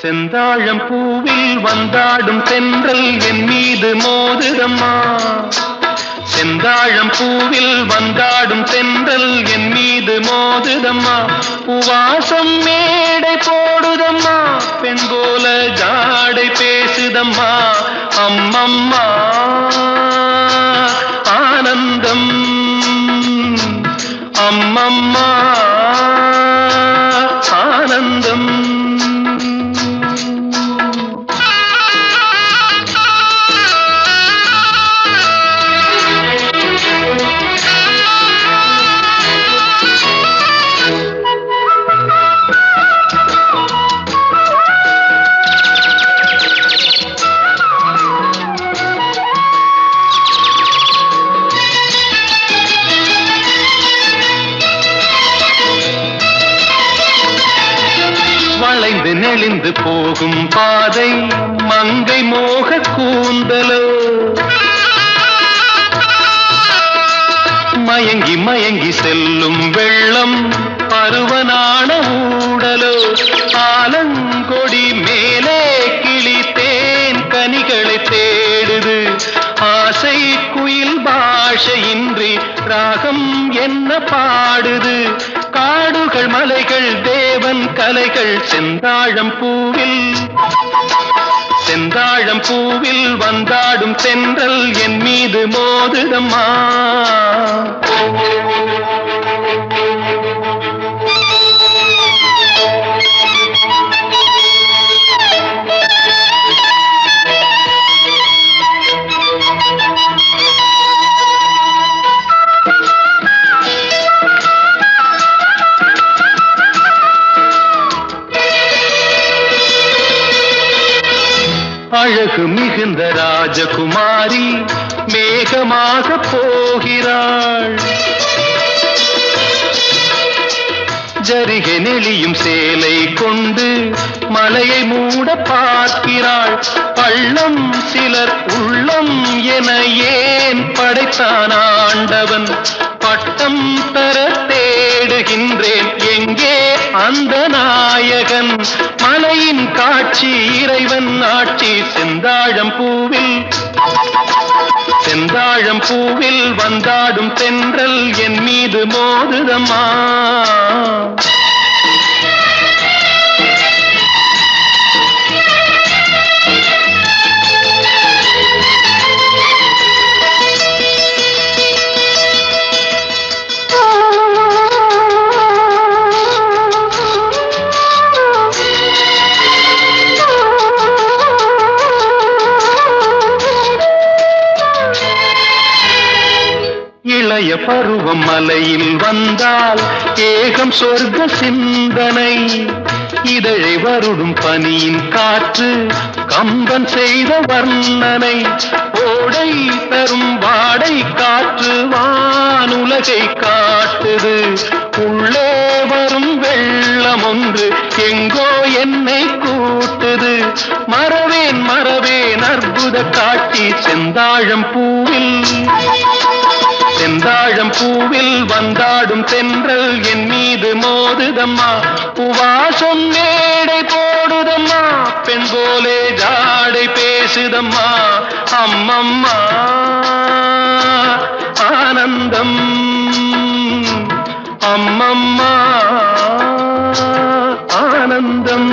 செந்தாழம் பூவில் வந்தாடும் தென்றல் என் மீது மோதுதம்மா. செந்தாழம் பூவில் வந்தாடும் தென்றல் என் மீது மோதுதம்மா. பூவாசம் மேடை போடுதம்மா, பெண் போல ஜாடை பேசுதம்மா. அம்மம்மா ஆனந்தம், அம்மம்மா ஆனந்தம். வளைந்து நெளிந்து போகும் பாதை மங்கை மோக கூந்தலோ, மயங்கி மயங்கி செல்லும் வெள்ளம் பருவனான ஊடலோ. ஆலங்கொடி மேலே கிளி தேன் கனிகளை தேடுது, ஆசை குயில் பாஷையின்றி ராகம் என்ன பாடுது. காடுகள் மலைகள் தேவன் கலைகள் செந்தாழம் பூவில், செந்தாழம் பூவில் வந்தாடும் தென்றல் என் மீது மோதுதம்மா. அழகு மிகுந்த ராஜகுமாரி மேகமாக போகிறாள், ஜரிகை நெளியும் சேலை கொண்டு மலையை மூட பார்க்கிறாள். பள்ளம் சிலர் உள்ளம் என ஏன் படைத்தான் ஆண்டவன்? பட்டம் தர தேடுகின்றேன், எங்கே அந்த நாயகன்? மலையின் காட்சி இறைவன் ஆட்சி செந்தாழம் பூவில், செந்தாழம் பூவில் வந்தாடும் தென்றல் என் மீது மோதுதம்மா. இளைய பருவம் மலையில் வந்தால் ஏகம் சொர்க்க சிந்தனை. இதழை வருடும் பனியின் காற்று கம்பன் செய்த வர்ணனை. ஓடை தரும் வாடை காற்று வானுலகை காட்டுது. உள்ளே வரும் வெள்ளம் ஒன்று எங்கோ என்னை கூட்டுது. மறவேன் மறவேன் அற்புத காட்சி செந்தாழம் பூவில், செந்தாழம் பூவில் வந்தாடும் தென்றல் என் மீது மோதுதம்மா. பூவாசம் மேடை போடுதம்மா, பெண் போலே ஜாடை பேசுதம்மா. அம்மம்மா ஆனந்தம், அம்மம்மா ஆனந்தம்.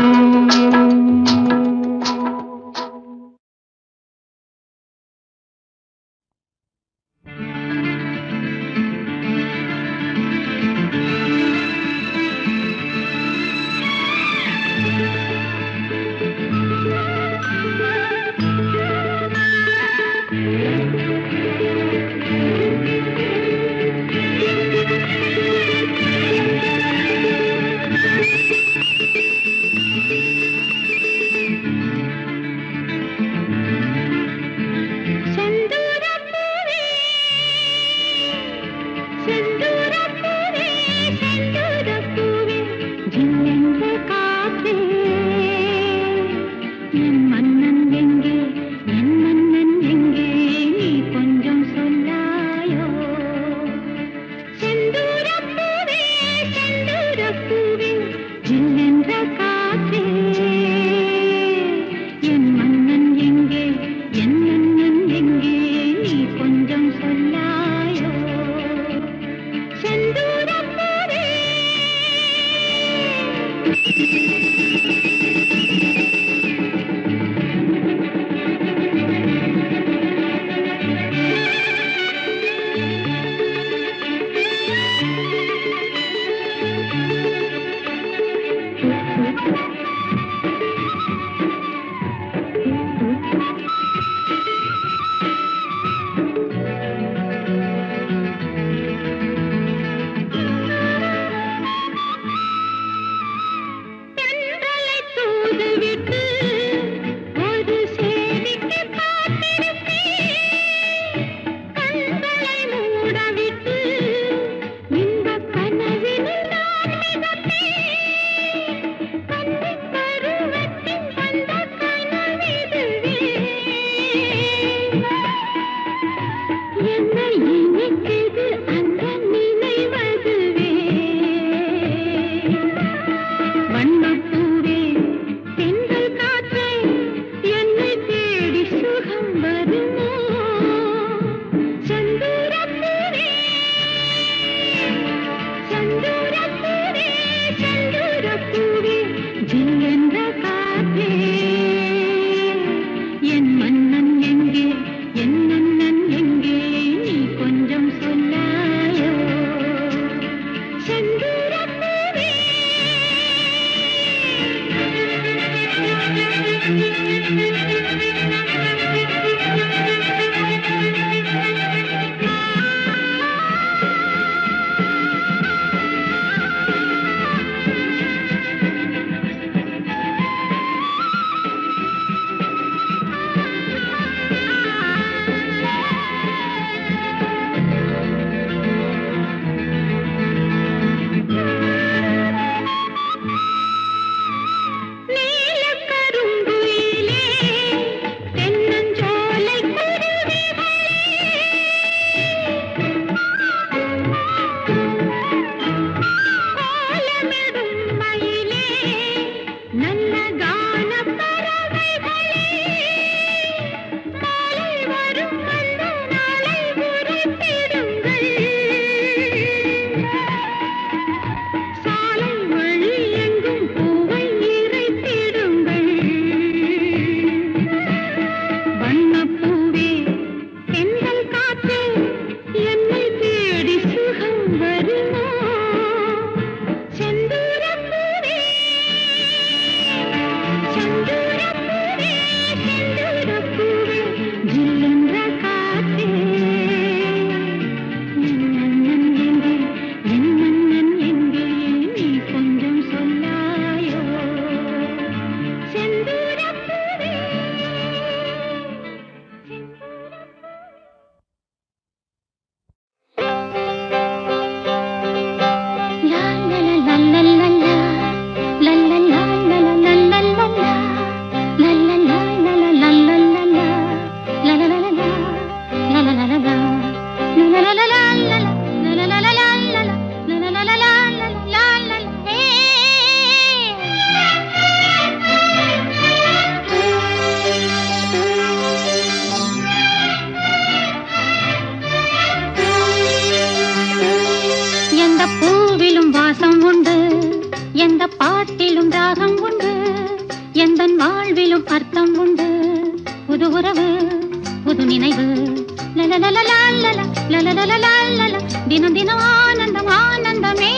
தினம் தினம் ஆனந்தம் ஆனந்தமே.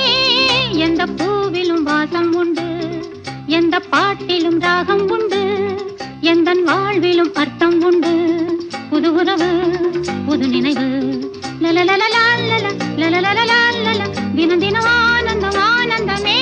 எந்த பூவிலும் வாசம் உண்டு, எந்த பாட்டிலும் ராகம் உண்டு, எந்த வாழ்விலும் அர்த்தம் உண்டு. புது உறவு புது நினைவு தினம் தினம் ஆனந்தம் ஆனந்தமே.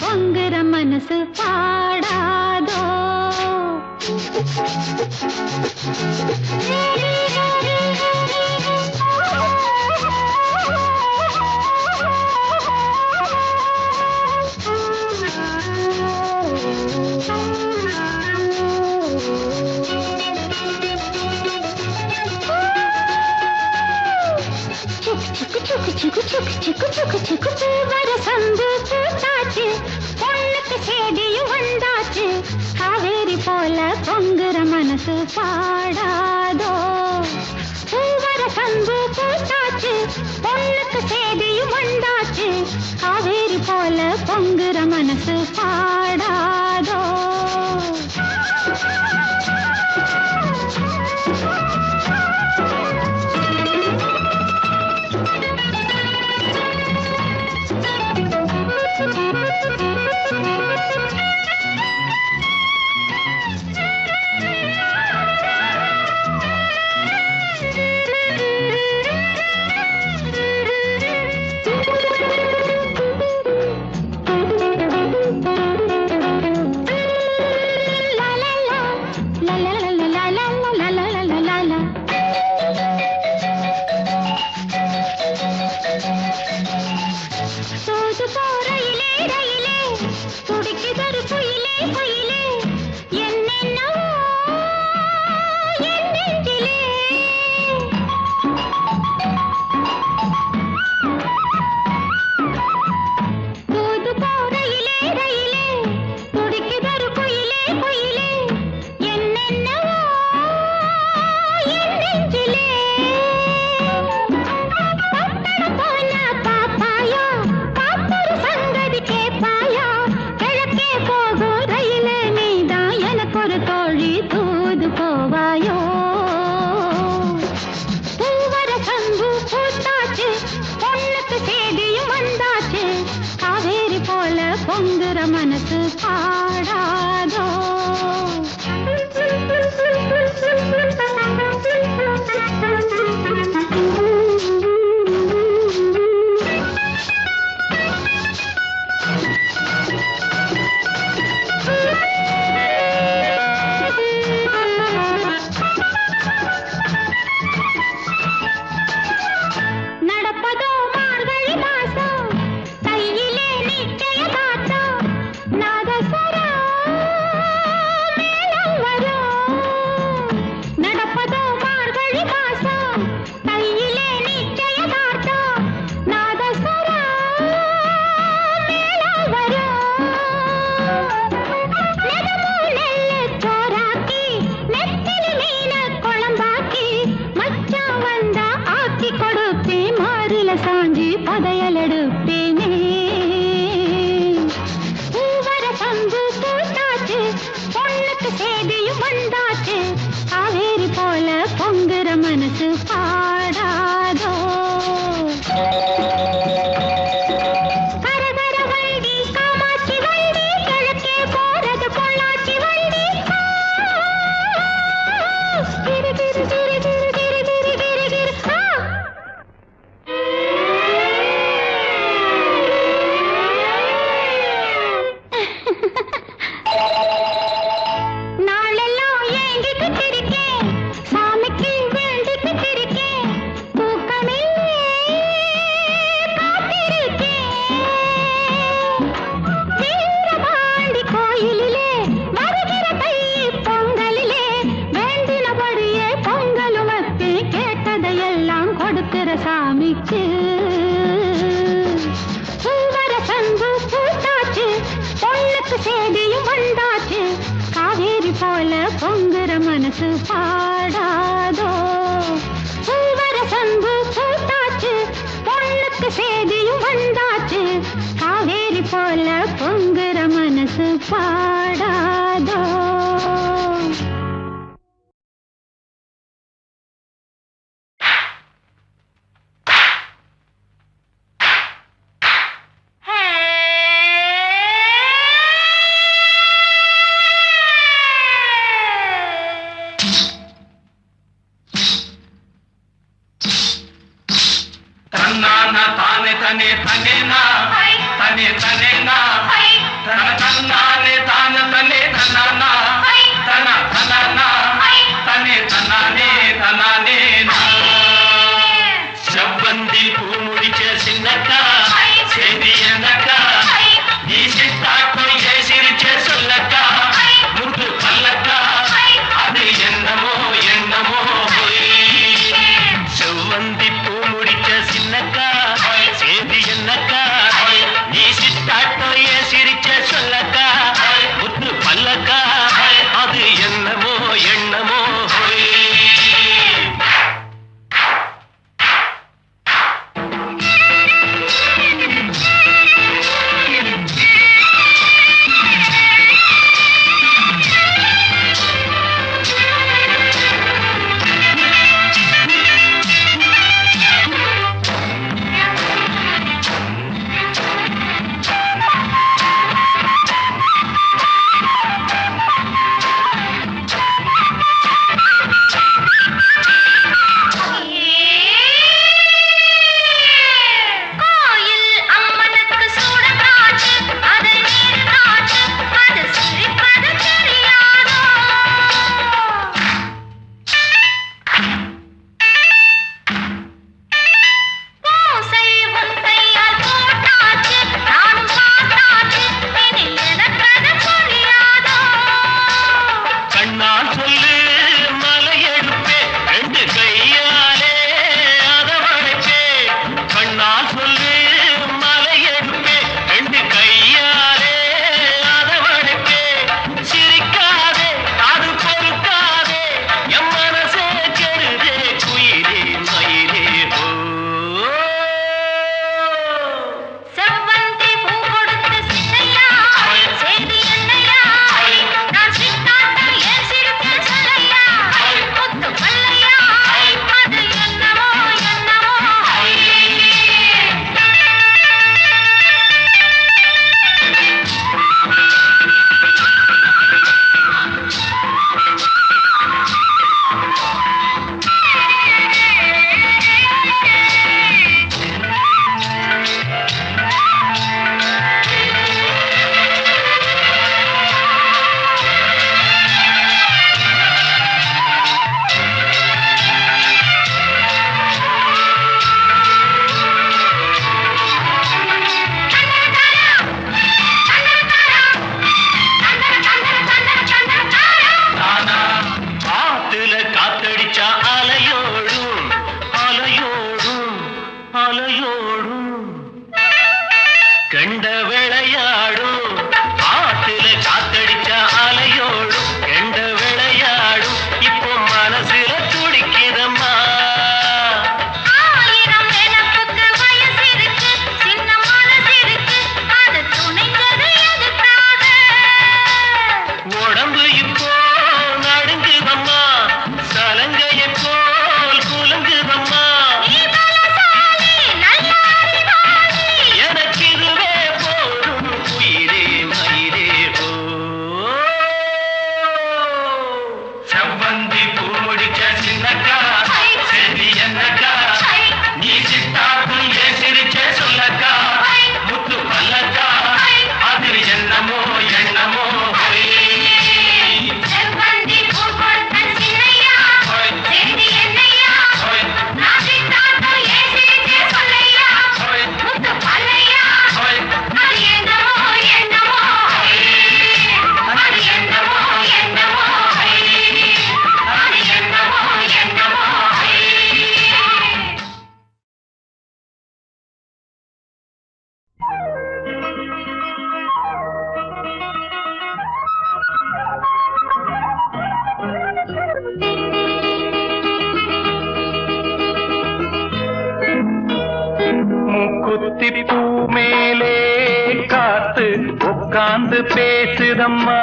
பொங்குற மனசு பாடாதோ. சந்து பூத்தாச்சு, பொண்ணுக்கு சேதியும் வந்தாச்சு, காவேரி போல பொங்குற மனசு பாடாதோ. பூவர சந்து பூத்தாச்சு, பொண்ணுக்கு சேதியும் வந்தாச்சு, காவேரி போல பொங்குற மனசு பாடாதோ. பொங்குற மனசு பாடாதோ. சாஞ்சி பதையல் எடுப்பேனே. பூவர சந்து பூத்தாச்சு, பொண்ணுக்கு சேதியும் வந்தாச்சு, காவேரி போல பொங்குற மனசு பாடாதோ. கரகர வண்டி காமாட்சி வண்டி, கிழக்கே போறது பொள்ளாச்சி வண்டி. கிரு கிரு கிரு கிரு கிரு கிரு கிரு கிரு. நாளெல்லாம் ஏங்கிட்டு இருக்கேன், சாமிக்கு வேண்டிக்கிட்டு இருக்கேன், தூக்கமில்லை காத்திருக்கேன். வீரபாண்டி கோயிலிலே வருகிற தை பொங்கலிலே வேண்டினபடியே பொங்கலும் வச்சு கேட்டதையெல்லாம் கொடுக்கிற சாமிக்கு. பூவர சந்து பூத்தாச்சு, பொண்ணுக்கு சேதியும் வந்தாச்சு, காவேரி போல பொங்குற மனசு பாடாதோ. பூவர சந்து பூத்தாச்சு, பொண்ணுக்கு சேதியும் வந்தாச்சு, காவேரி போல பொங்குற மனசு பாடாதோ. ताने ताने तने ना तने तने ना மேலே காத்து உட்கார்ந்து பேசுதம்மா,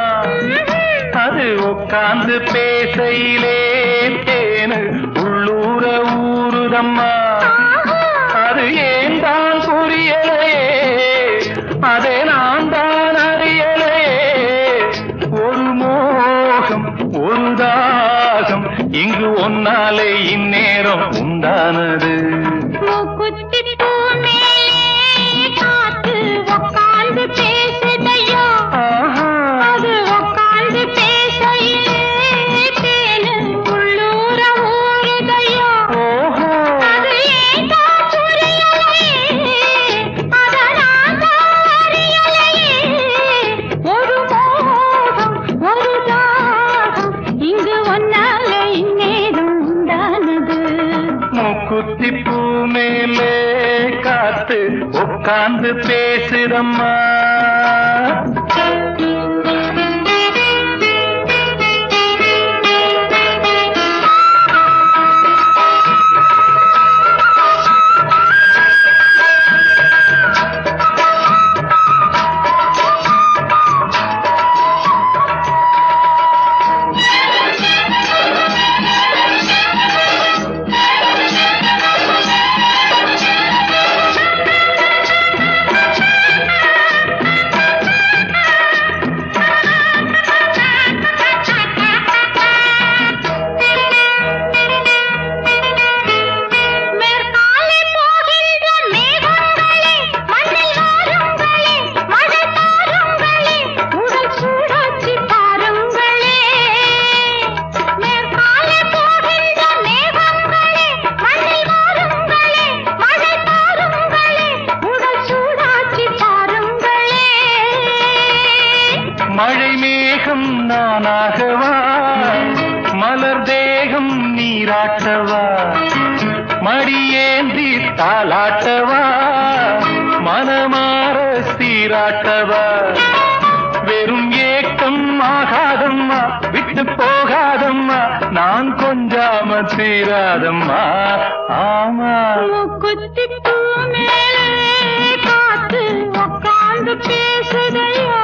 அது உட்கார்ந்து பேசையிலே தேனு உள்ளூர ஊறுதம்மா. அது ஏன் தான் புரியலையே, அதை நான் தான் அறியலையே. ஒரு மோகம் ஒரு தாகம் இங்கு ஒன்னாலே இந்நேரம் உண்டானது. மூக்குத்தி பூ மேலே காத்து உட்கார்ந்து பேசுதையோ, அது உட்கார்ந்து பேசையிலே தேனு உள்ளூர ஊறுதையோ. அது ஏன் தான் புரியலையே, அதை நான் தான் அறியலையே. ஒரு மோகம் ஒரு தாகம் இங்கு ஒன்னால இந்நேரம் உண்டானது. மூக்குத்தி பூ மேலே காத்து உட்கார்ந்து பேசுதம்மா. மழை மேகம் நானாகவா, மலர் தேகம் நீராட்டவா, மடியேந்தி தாளாட்டவா, மனமாற சீராட்டவா. வெறும் ஏக்கம் ஆகாதம்மா, விட்டு போகாதம்மா, நான் கொஞ்சாம தீராதம்மா. ஆமா மூக்குத்தி பூ மேலே காத்து உட்கார்ந்து பேசுதையோ,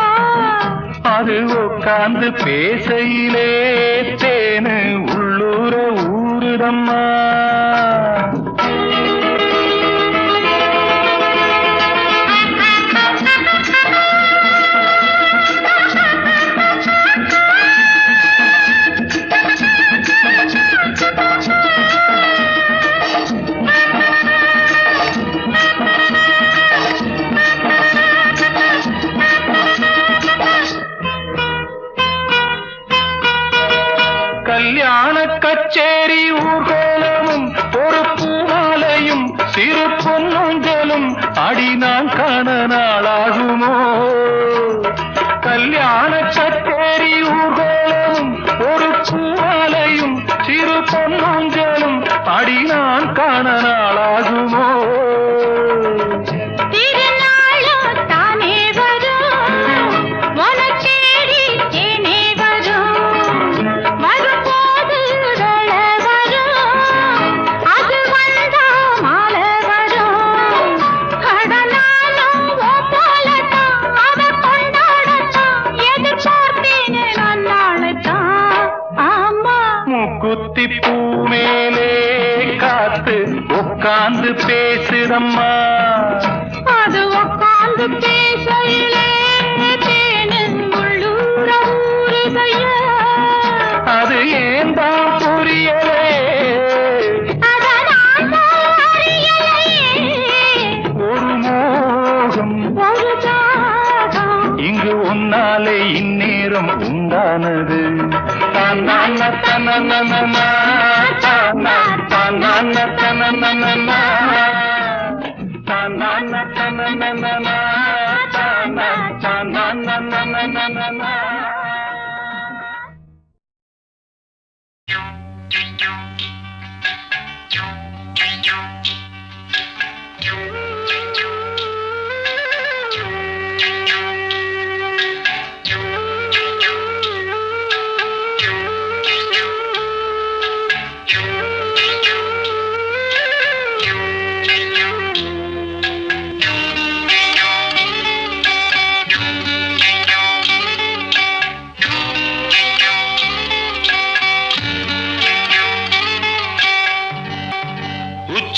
அது உட்கார்ந்து பேசையிலே தேனு உள்ளூர ஊறுதம்மா. கல்யாண கச்சேரி ஊர்கோலமும் ஒரு பூமாலையும் சிறு பொன்னூஞ்சலும் அடி நான் காண நாளாகுமோ. கல்யாண கச்சேரி ஊர்கோலமும் ஒரு பூமாலையும் சிறு பொன்னூஞ்சலும் அடி நான் காண நாளாகுமோ. மூக்குத்தி பூ மேலே காத்து உட்கார்ந்து பேசுதம்மா, அது உட்கார்ந்து பேசையிலே தேனு உள்ளூர ஊறுதையோ. அது ஏன் தான் புரியலே, அதை நான் தான் அறியலையே. ஒரு மோகம் ஒரு தாகம் இங்கு ஒன்னாலே இந்நேரம் உண்டானது. தன்னான தனனனனா, தன்னான தனனனனா, தன்னான தனனனனா, தன்னான தனனனனா.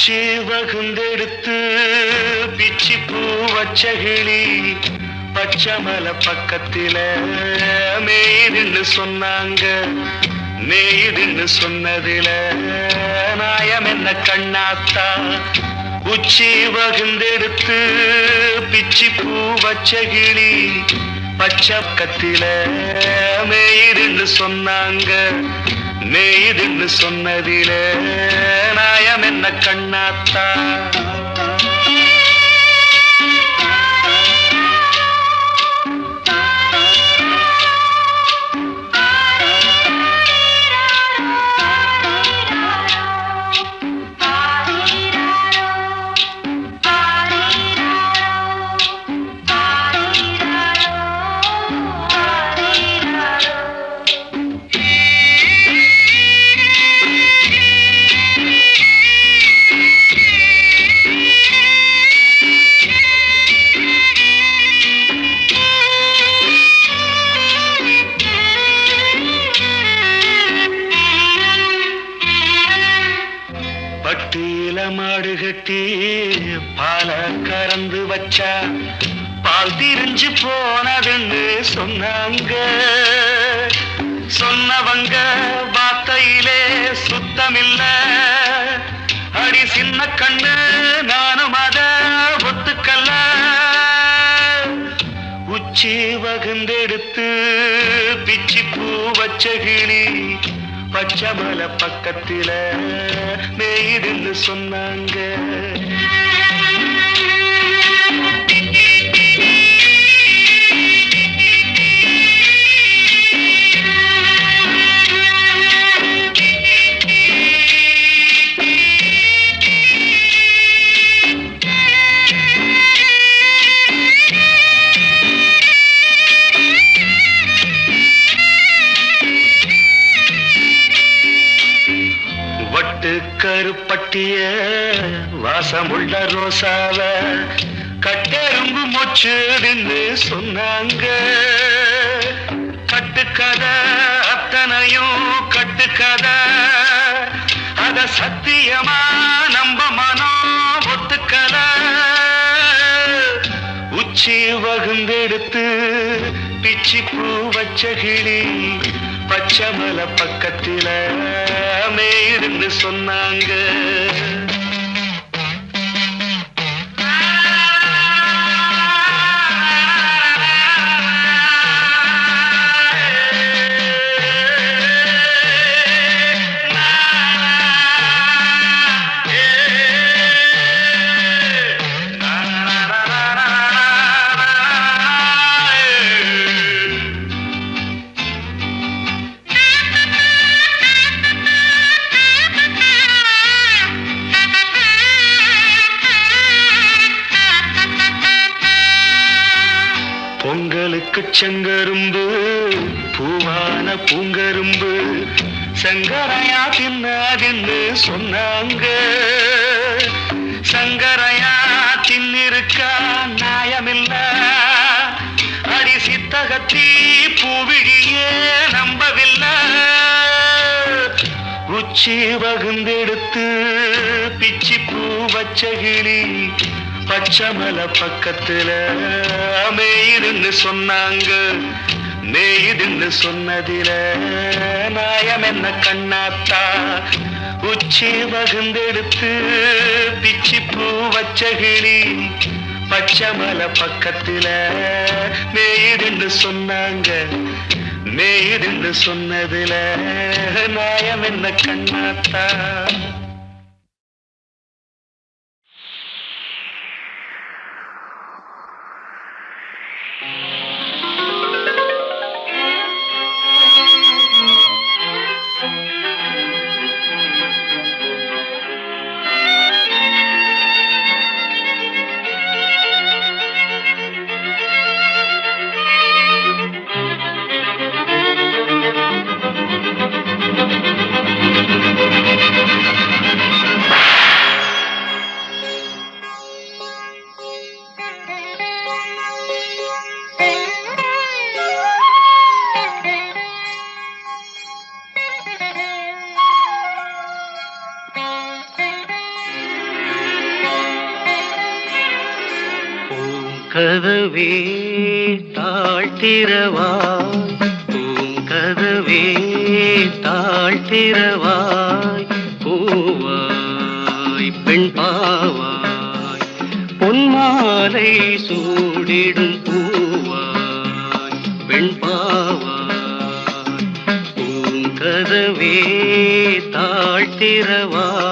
உச்சி வகுந்தெடுத்து பிச்சி பூ வச்ச கிளி பச்சமலை பக்கத்தில மேயுதுன்னு சொன்னாங்க. மேயுதுன்னு சொன்னதில நாயம் என்ன கண்ணாத்தா. உச்சி வகுந்தெடுத்து பிச்சி பூ வச்ச கிளி பச்சக்கத்தில மேயுதுன்னு சொன்னாங்க. மேயுதுன்னு சொன்னதில நாயம் என்ன கண்ணாத்தா. பட்டியில மாடு கட்டி பால கறந்து வச்சா பால் திரிஞ்சு போனதுன்னு சொன்னாங்க. சொன்னவங்க வார்த்தையிலே சுத்தமில்ல. அடி சின்ன கண்ணு நானும் அத ஒத்துக்கல்ல. உச்சி வகுந்தெடுத்து பிச்சி பூ வச்ச கிளி பச்சமலை பக்கத்தில மேயுதுன்னு சொன்னாங்க. கருப்பட்டிய வாசமுள்ள ரோசாவ கட்டெரும்பு மொச்சுதுன்னு சொன்னாங்க. கட்டுக்கதை அத்தனையும் கட்டுக்கதை. அத சத்தியமா நம்ப மனம் ஒத்துக்கல. உச்சி வகுந்தெடுத்து பிச்சி பூ வச்ச கிளி பச்சமலை பக்கத்தில மேயுதுன்னு சொன்னாங்க. பொங்கலுக்கு செங்கரும்பு பூவான பூங்கரும்பு சங்கரையா தின்னாதின்னு சொன்னாங்க. சங்கரையா தின்னிருக்கா நியாயமில்ல. அடி சித்தகத்தி பூவிழியே நம்பவில்லை. உச்சி வகுந்தெடுத்து பிச்சி பூ வச்ச கிளி பச்சமலை பக்கத்துல மேயுதுன்னு சொன்னாங்க. மேயுதுன்னு சொன்னதில நாயம் என்ன கண்ணாத்தா. உச்சி வகுந்தெடுத்து பிச்சி பூ வச்ச கிளி பச்சமலை பக்கத்துல மேயுதுன்னு சொன்னாங்க. மேயுதுன்னு சொன்னதில நாயம் என்ன கண்ணாத்தா. கதவே தாழ்த்திரவாய் பூங்கதவே தாழ்த்திரவாய் பூவாய் பெண் பாவாய் பொன்மாலை சூடிடும் பூவாய் பெண் பாவாய் பூங்கதவே தாழ்த்திரவாய்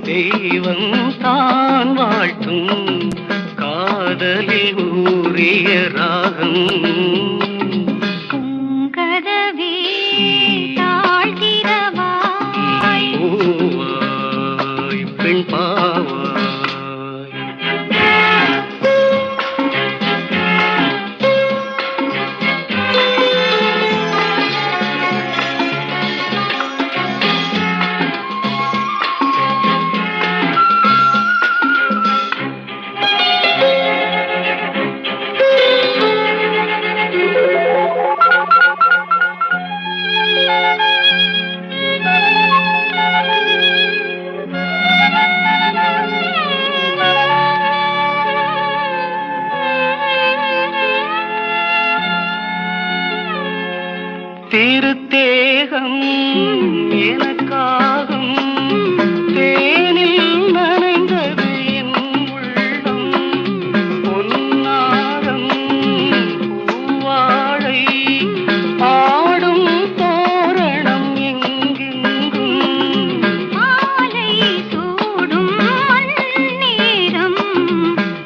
தெய்வம் தான் வாழ்த்தும் காதலில் ஊறிய ராகம் கதவே தாழ்த்திரவாய் பூவாய் பெண் பாவாய் திருத்தேகம் எனக்காகும் தேனில் நனைந்தது என் உள்ளம் பொன்னாரம் பூவாழை ஆடும் தோரணம் எங்கெங்கும் மாலை சூடும் நேரம்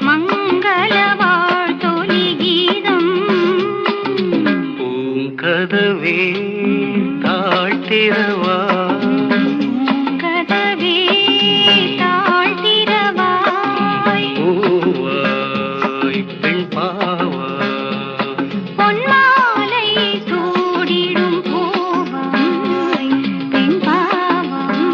மங்கள வாழ்த்தொலி கீதம் பூங்கதவே தாழ்த்திரவாய் கதவே தாழ்த்திரவாய் பூவாய் பெண் பாவாய் பொன்மாலை சூடிடும் பூவாய் பெண் பாவாய்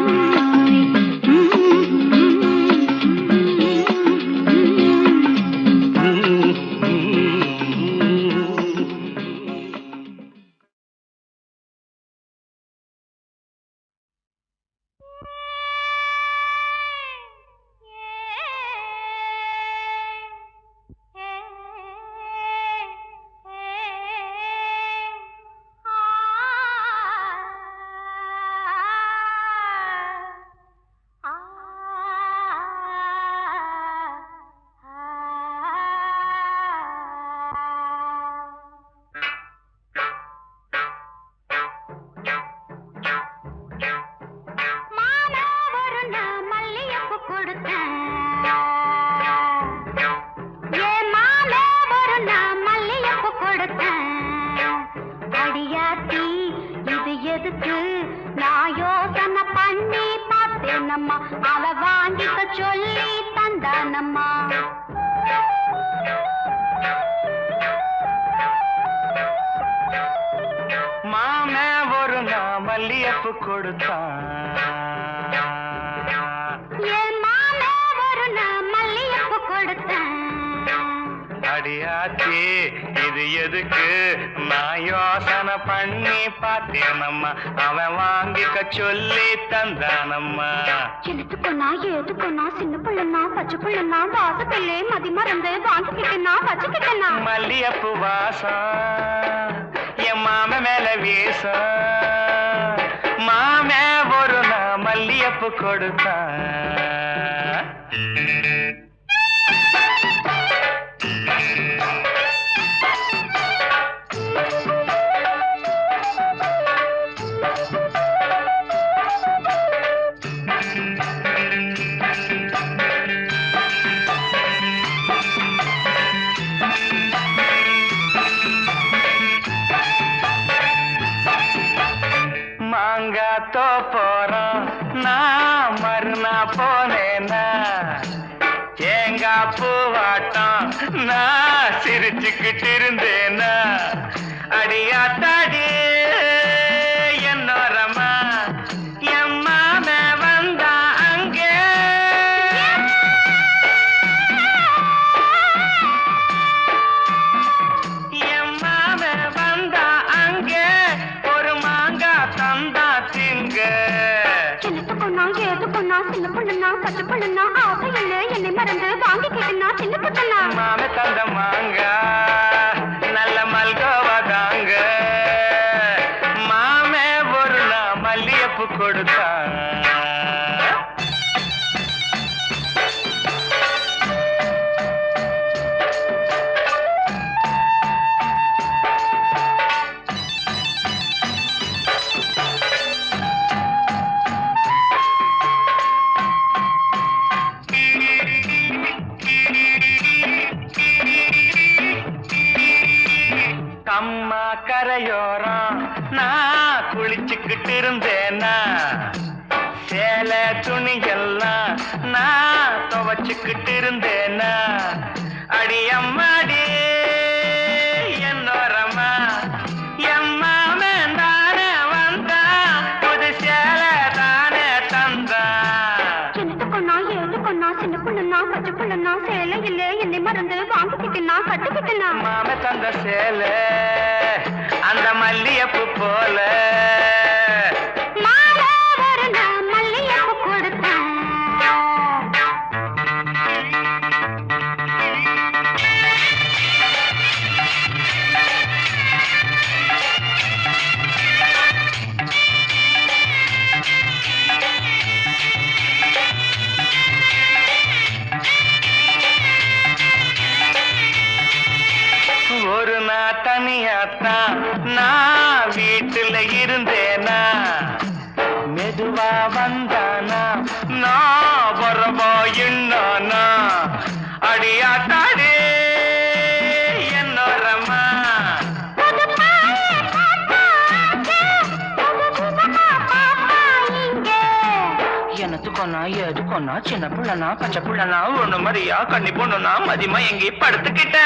அவ வாங்கிக்க சொல்லி தந்தானம்மா மாமே ஒரு நான் மல்லியப்பு கொடுத்தான் என் மாமே ஒரு நான் மல்லியப்பு கொடுத்தேன் அடியாச்சி இது எதுக்கு நான் யோசனை பண்ணி பார்த்தேனம்மா அவன் வாங்கிக்க சொல்லி தந்தானம்மா எழுத்துக்கொன்னா ஏதுக்கொன்னா சின்ன பிள்ளைனா பச்சை பிள்ளைனா வாசத்திலே மதி மறந்து வாங்கிக்கிட்டேனா வச்சுக்கிட்டேனா மல்லியப்பு வாசம் என் மாம மேல வீசும். மாமே ஒரு நான் மல்லியப்பு கொடுத்தான். மாங்காத்தோ போறோம் நான் மறுநா போனேனா தேங்கா பூவாட்டம் நான் சிரிச்சுக்கிட்டு இருந்தேனா அடியாத்தாடி என்னோரமா என் மாம வந்தா அங்கே என் மாம வந்தா அங்கே ஒரு மாங்கா தந்தா திங்க சின்னத்து பொண்ணா ஏது பொண்ணா சின்ன பொண்ணுனா பச்சை பொண்ணுனா ஆசை இல்லை என்னை மறந்து வாங்கி கேட்டுனா சின்ன பொண்ணா மாம தந்த மாங்கா நல்ல மல்கோவா தாங்க மாமே ஒரு நான் மல்லியப்பு கொடுத்தான். அம்மா கரையோரம் நான் குளிச்சுக்கிட்டு இருந்தேனா சேலை துணியெல்லாம் நான் துவச்சுக்கிட்டு இருந்தேனா அடி அம்மாடி என்னோரமா எம்மாமன் தானே வந்தா புது சேலை தானே தந்தா சின்னத்து பொண்ணா ஏது பொண்ணா சின்ன பொண்ணுனா பச்சை பொண்ணுனா சேலை இல்லை என்னை மறந்து வாங்கி கேட்டுனா கட்டுக்கிட்டுனா மாம தந்த சேலை அந்த மல்லியப்பு போல மாலை ஒரு நான் மல்லிகைப்பூ கொடுத்தேன். ஒரு நான் தனியாத்தான் நான் வீட்டுல இருந்தேனா மெதுவா வந்தானா நான் வரவா என்னானா அடியாத்தாடி என்னோரமா புது பாயை காத்தாச்சு, புது புதுமா பாப்பா இங்கே. எனத்துக்கொன்னா எதுக்கொன்னா சின்ன புள்ளனா பச்சை புள்ளனா ஒண்ணு மாதிரியா கண்ணி பொண்ணுனா மதியமா எங்கே படுத்துக்கிட்ட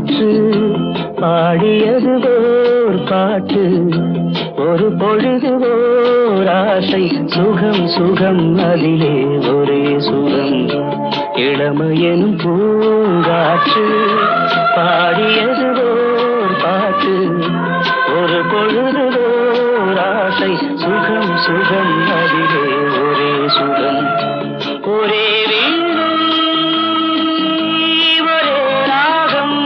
காற்று பாடியது ஓர் பாட்டு ஒரு பொழுது ஓர் ஆசை சுகம் சுகம் அதிலே ஒரே சுகம் இளமையெனும் பூங்காற்று பாடியது ஓர் பாட்டு ஒரு பொழுது ஓர் ஆசை சுகம் சுகம் அதிலே ஒரே சுகம் ஒரே வீணை ஒரே ராகம்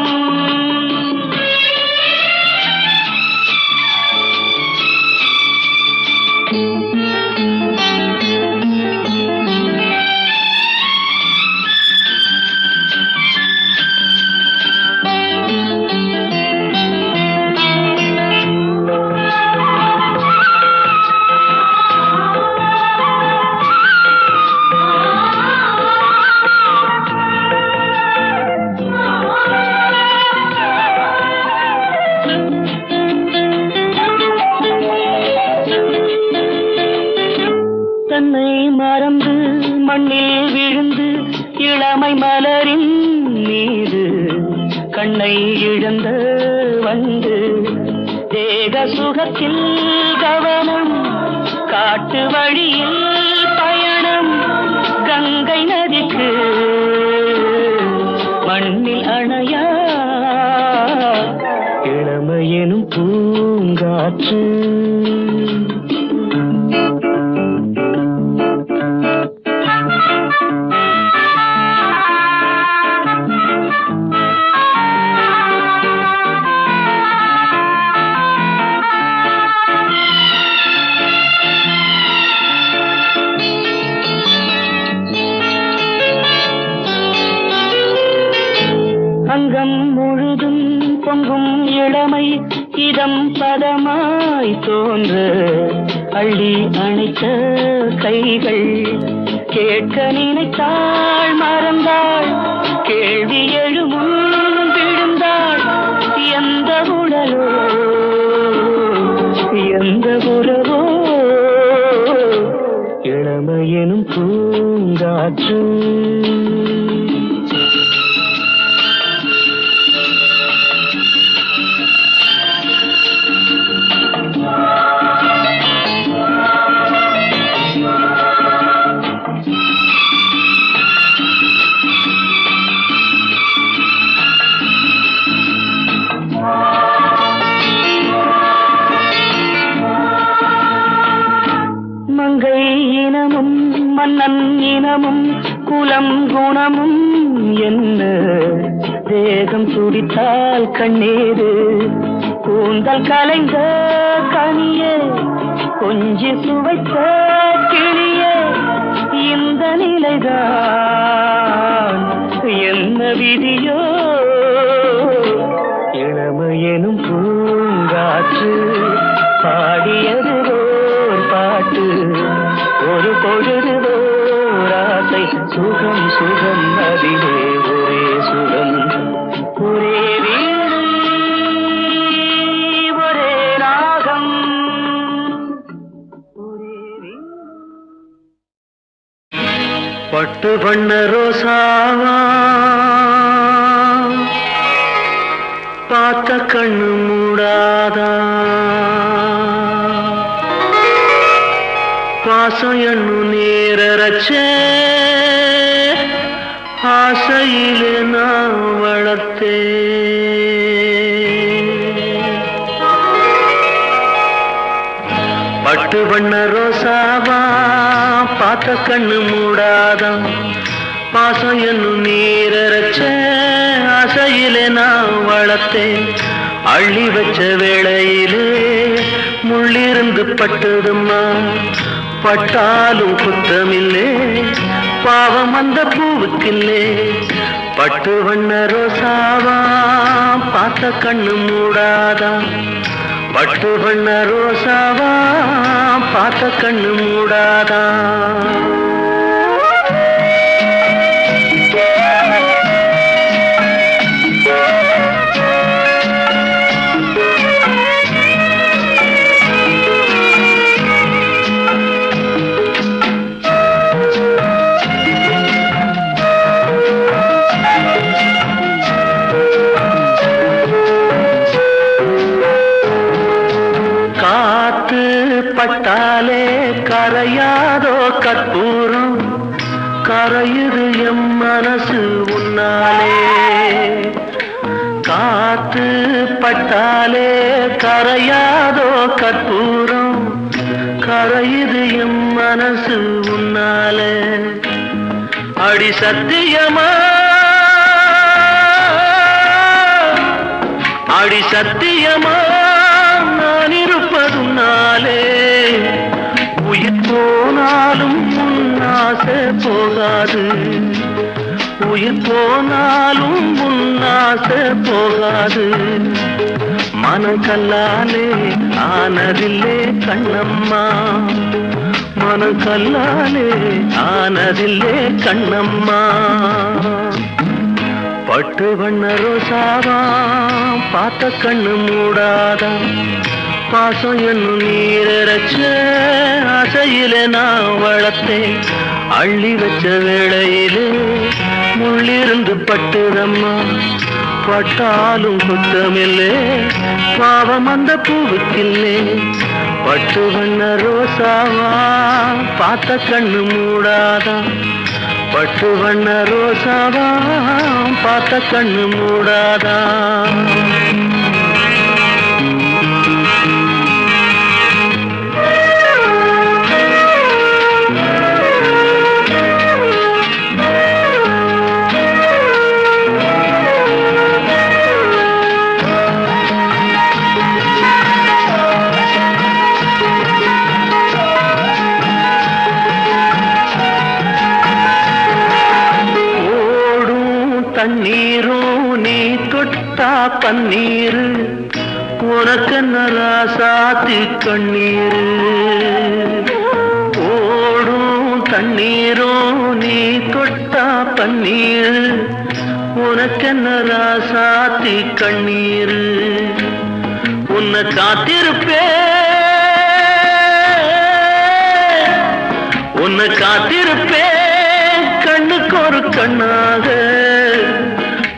தன்னை மறந்து மண்ணில் விழுந்து இளமை மலரின் மீது கண்ணை இழந்த வந்து தேக சுகத்தில் கவனம் காட்டு வழியில் பயணம் கங்கை நதிக்கு மண்ணில் அணையா இளமையெனும் பூங்காற்று அங்கம் முழுதும் பொங்கும் இளமை இதம் பதமாய் தோன்ற அள்ளி அணைத்த கைகள் கேட்க நினைத்தாள் மறந்தாள் கேள்வி எழுமுன் விழுந்தாள் எந்த உடலோ எந்த உறவோ இளமையெனும் பூங்காற்று மங்கை இனமும் மன்னன் இனமும் குலம் குணமும் என்ன தேகம் துடித்தால் கண்ணீரு கூந்தல் கலைந்த கனியே கொஞ்சி சுவைத்த கிளியே இந்த நிலைதான் என்ன விதியோ இளமையெனும் பூங்காற்று பாடியது ஓர் பாட்டு ஒரு பொழுது ஓர் ஆசை சுகம் சுகம் அதிலே ஒரே சுகம் ஒரே வீணை ஒரே ராகம் ஒரே பட்டு வண்ண ரோசாவா பார்த்த கண்ணு மூடாதா பாசம் எண்ணு நேரச்சே ஆசையிலே நான் வளர்த்தே பட்டு வண்ண ரோசாவா பார்த்த கண்ணு மூடாதான் பாசம் எண்ணு நீரச்ச ஆசையிலே நான் வளர்த்தேன் அள்ளி வச்ச வேளையிலே முள்ளிருந்து பட்டதும்மா பட்டாலும் குத்தமில்லே பாவம் அந்த பூவுக்கில்லே பட்டு வண்ண ரோசாவா பார்த்த கண்ணு மூடாதா பட்டு வண்ண ரோசாவா பார்த்த கண்ணு மூடாதா கரையாதோ கற்பூரம் கரையுது எம் மனசு உன்னாலே காத்து பட்டாலே கரையாதோ கற்பூரம் கரையுது எம் மனசு உன்னாலே அடி சத்தியமா அடி சத்தியமா நான் இருப்பதுனாலே உயிர் போனாலும் உன்னாசை போகாது உயிர் போனாலும் உன்னாசை போகாது மனக்கல்லாலே ஆனதில்லே கண்ணம்மா மனக்கல்லாலே ஆனதில்லே கண்ணம்மா பட்டு வண்ண ரோசாவா பார்த்த கண்ணு மூடாதா பாசம் என்னும் நீரச்ச ஆசையிலே நான் வளர்த்தேன் அள்ளி வச்ச வேளையிலே முள்ளிருந்து பட்டுதம்மா பட்டாலும் குத்தமில்லே பாவம் அந்த பூவுக்கில்லே பட்டு வண்ண ரோசாவா பார்த்த கண்ணு மூடாதா பட்டு வண்ண ரோசாவா பார்த்த கண்ணு மூடாதா தண்ணீரும் நீ தொட்டா பன்னீரு உனக்கு நராசாத்தி கண்ணீரு ஓடும் தண்ணீரும் நீ தொட்டா பன்னீரு உனக்கு நராசாத்தி கண்ணீரு உன்னை காத்திருப்பே உன்னை காத்திருப்பே கண்ணுக்கு ஒரு கண்ணாக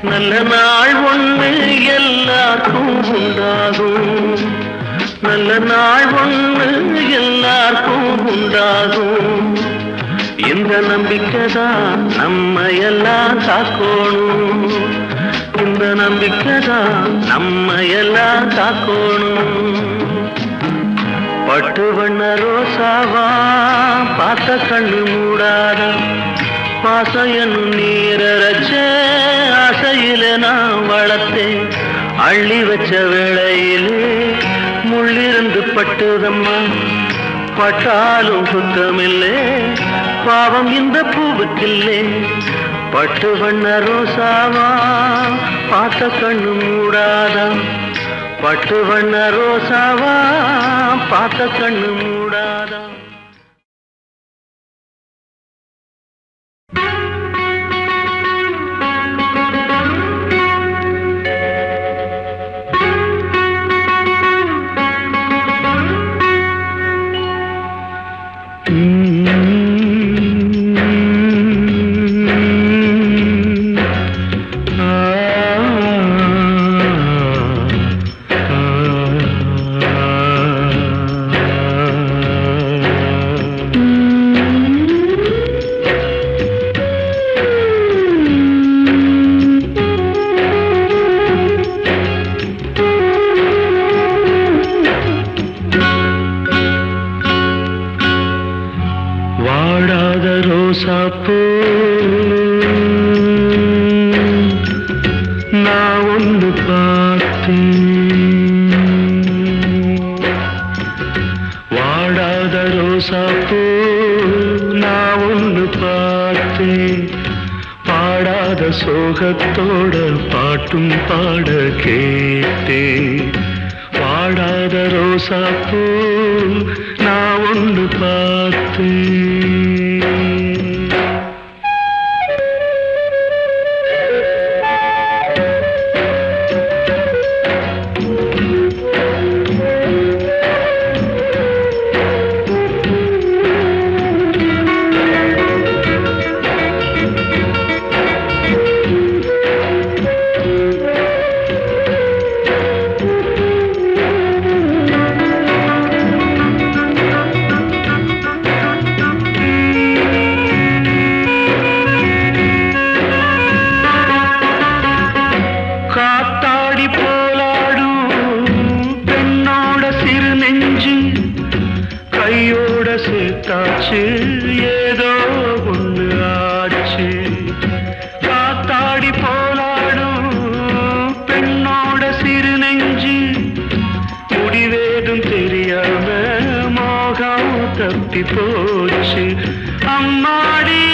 நல்ல நாள் ஒண்ணு எல்லாருக்கும் உண்டாகும் நல்ல நாள் ஒண்ணு எல்லாருக்கும் உண்டாகும் இந்த நம்பிக்கைதான் நம்ம எல்லாம் காக்கணும் இந்த நம்பிக்கைதான் நம்ம எல்லாம் காக்கணும் பட்டு வண்ண ரோசாவா பார்த்த கண்ணு மூடாதா பாசம் என்னும் நீரச்ச ஆசையில நான் வளர்த்தேன் அள்ளி வச்ச வேளையிலே முள்ளிருந்து பட்டுதம்மா பட்டாலும் குத்தமில்லே பாவம் இந்த பூவுக்கில்லே பட்டு வண்ண ரோசாவா பார்த்த கண்ணு மூடாதா பட்டு வண்ண ரோசாவா பார்த்த கண்ணு மூடாதா ரோசாப்பூ நான் ஒன்று பார்த்தேன் வாடாத ரோசாப்பூ நான் ஒன்று பார்த்தேன் பாடாத சோகத்தோட பாட்டும் பாட கேட்டேன் வாடாத ரோசாப்பூ நான் ஒன்று பார்த்தேன் கட்டி போச்சு அம்மாடி.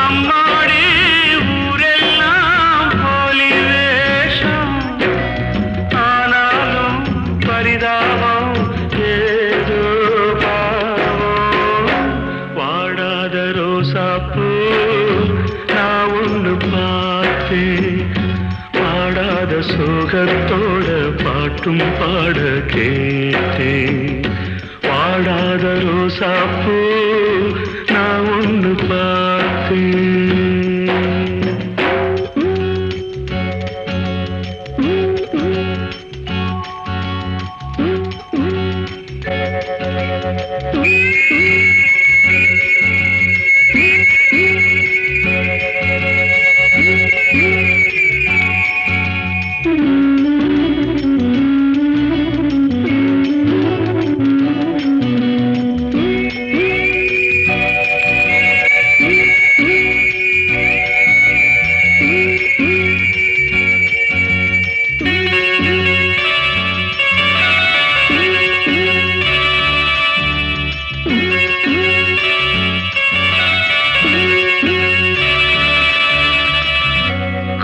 அம்மாடி ஊரெல்லாம் போலி வேஷம், ஆனாலும் பரிதாபம் ஏதோ பாவம். வாடாத ரோசாப்பூ நான் ஒன்று பார்த்தேன், பாடாத சோகத்தோட பாட்டும் பாட கேட்டேன். வாடாத ரோசாப்பூ நான் ஒன்று பார்த்தேன்.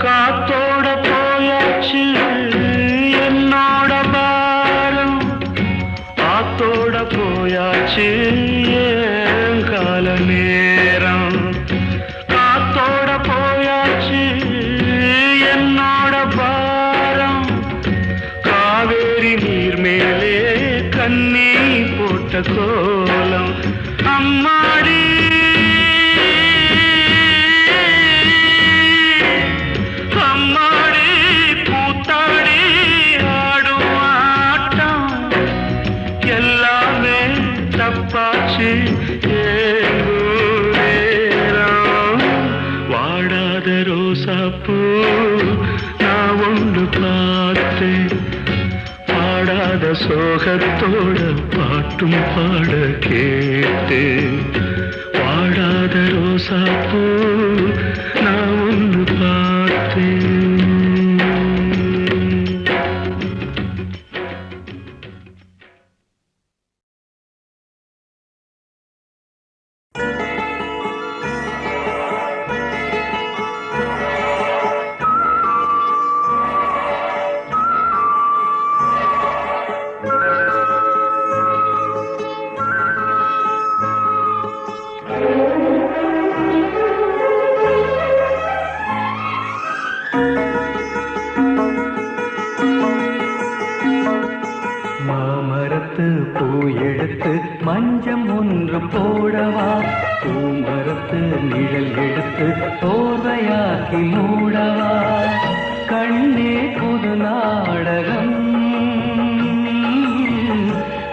காத்தோட போயாச்சு என்னோட பாரம், ஆத்தோட போயாச்சு என் கால நேரம். காத்தோட போயாச்சு என்னோட பாரம், காவேரி நீர் மேலே கண்ணி போட்ட கோலம் அம்மாடி. அம்மாடி பூத்தாடி ஆடும் ஆட்டம் எல்லாமே தப்பாச்சு ஏரம். வாடாத ரோசாப்பூ நான் ஒன்று பார்த்தேன், பாடாத சோகத்தோட பாட்டும் பாட கேட்டேன். வாடாத ரோசாப்பூ நான் ஒன்று பார்த்தேன். மாமரத்து பூ எடுத்து மஞ்சம் ஒன்று போடவா, பூமரத்து நிழல் எடுத்து போதையாக்கி மூடவா. கண்ணே புது நாடகம்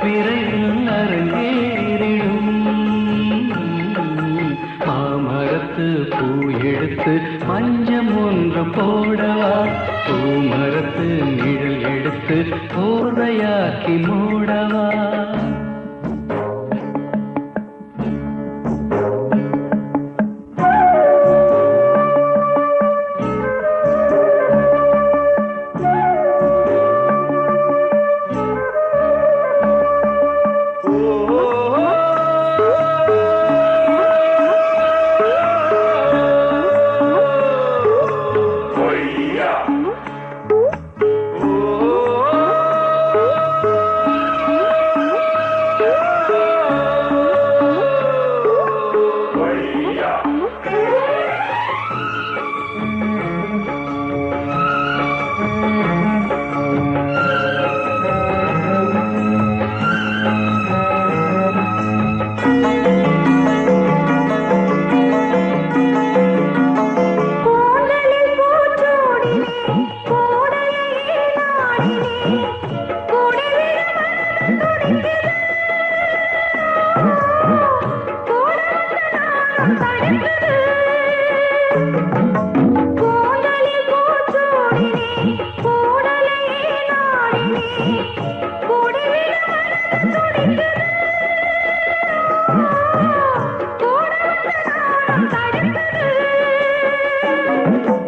விரைவில் அரங்கேறிடும். மாமரத்து பூ எடுத்து மஞ்சம் ஒன்று போடவா, பூமரத்து நிழல் எடுத்து போதையாக்கி மூடவா.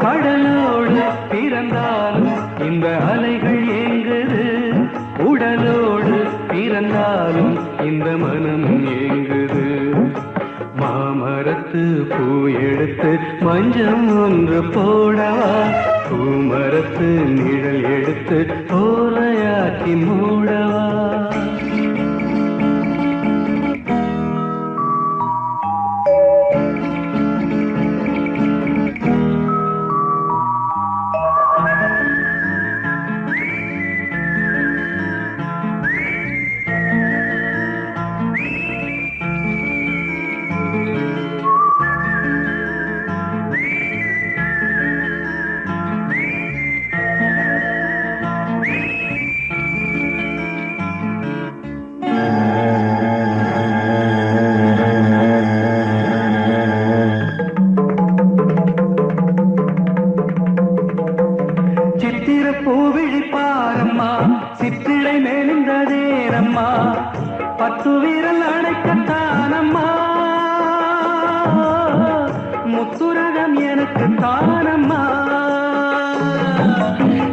கடலோடு பிறந்தாலும் இந்த அலைகள் ஏங்குது, பூமரத்து பூ எடுத்து மஞ்சம் ஒன்று போடவா பூமரத்து நிழல் எடுத்து ஓலையாக்கி மூடவா பூவிழி பாரம்மா சிற்றிடை மேலிந்ததேரம்மா பத்து வீரல் அடைக்கத்தானம்மா முத்துரகம் எனக்கு தானம்மா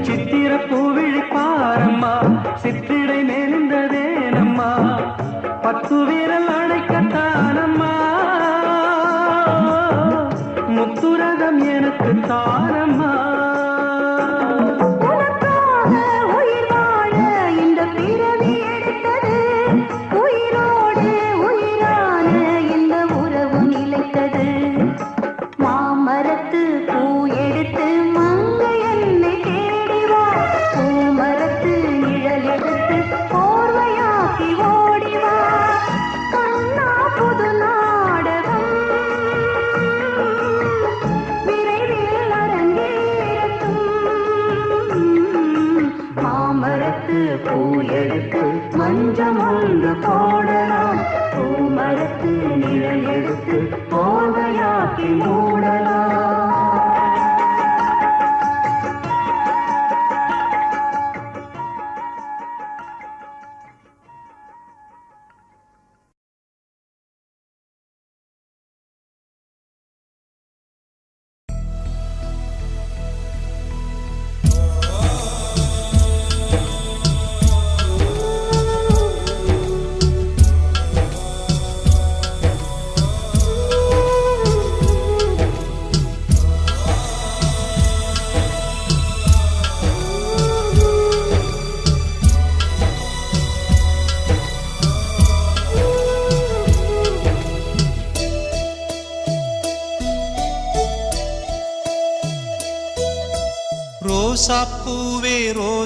சித்திர பூவிழி பாரம்மா சிற்றிடை மேலிந்ததேனம்மா பத்து வீரல் அடைக்கத்தானம்மா முத்துரகம் எனக்கு தானம்மா பூ எடுத்து மஞ்சம் ஒன்று போடலாம் பூமரத்து நிழல் எடுத்து போதையாக்கி மூடலாம்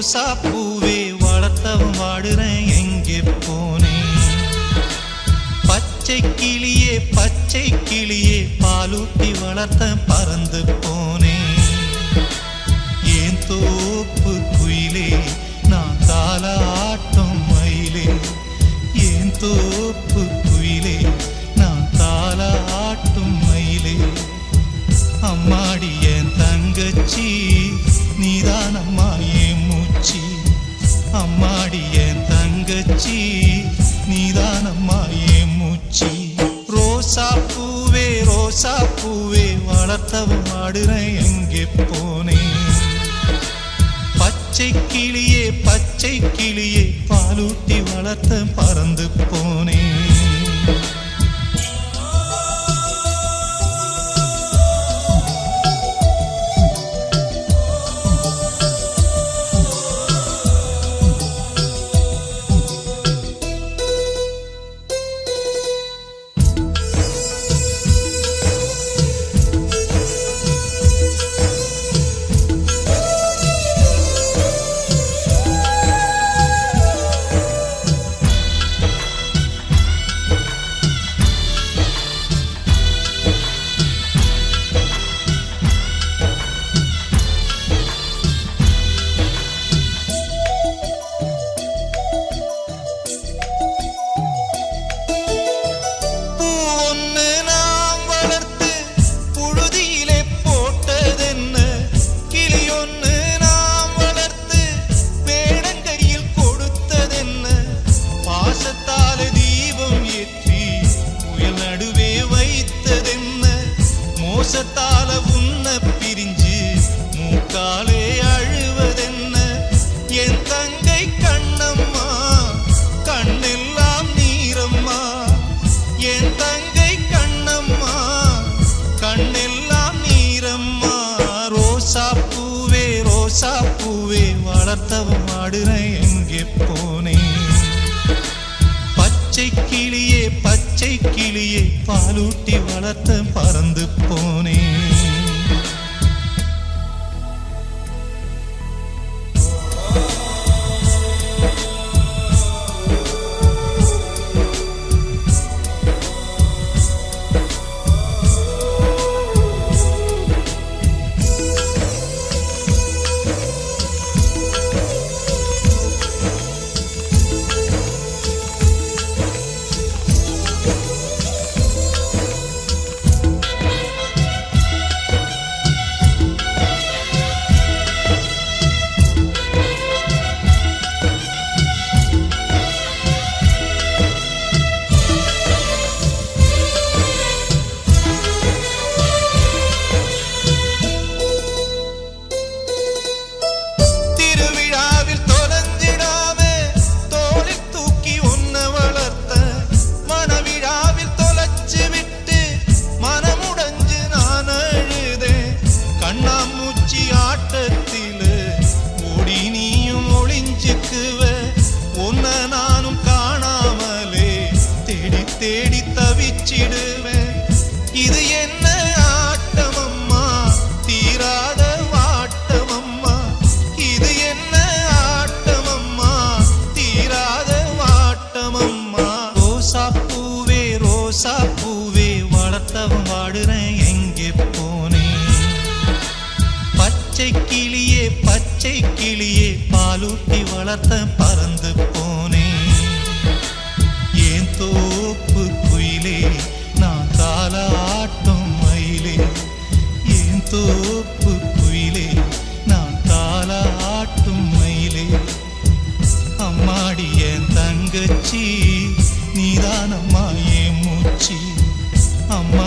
ரோசா பூவே வளர்த்தவன் வாடுறேன் எங்கே போனேன் பச்சை கிளியே பாலூட்டி வளர்த்த பறந்து போனேன் ஏன் தோப்பு குயிலே நான் தாலாட்டும் மயிலே ஏன் தோப்பு குயிலே நான் தாலாட்டும் மயிலே அம்மாடி என் தங்கச்சி நீதான் அம்மா என் மூச்சி அம்மாடி என் தங்கச்சி நீதான் அம்மா என் மூச்சி ரோசா பூவே வளர்த்தவன் வாடுறேன் எங்கே போனேன் பச்சை கிளியே பாலூட்டி வளர்த்த பறந்து போனேன் பூவே வளர்த்தவன் ஆடுறேன் எங்கே போனேன்? பச்சை கிளியே பாலூட்டி வளர்த்த பறந்து போனேன். தேடி தவிச்சிடுவேன். இது என்ன ஆட்டமம்மா, தீராத வாட்டமம்மா. இது என்ன ஆட்டமம்மா, தீராத வாட்டமம்மா. ரோசா பூவே வளர்த்தவன் வாடுறேன் எங்கே போனேன்? பச்சை கிளியே பாலூட்டி வளர்த்த பறந்து போனேன். ஏன் தோப்பு குயிலே நான் தாலாட்டும் மயிலே, ஏன் தோப்பு குயிலே நான் தாலாட்டும் மயிலே. அம்மாடி என் தங்கச்சி நீதானம்மா என் மூச்சி, அம்மா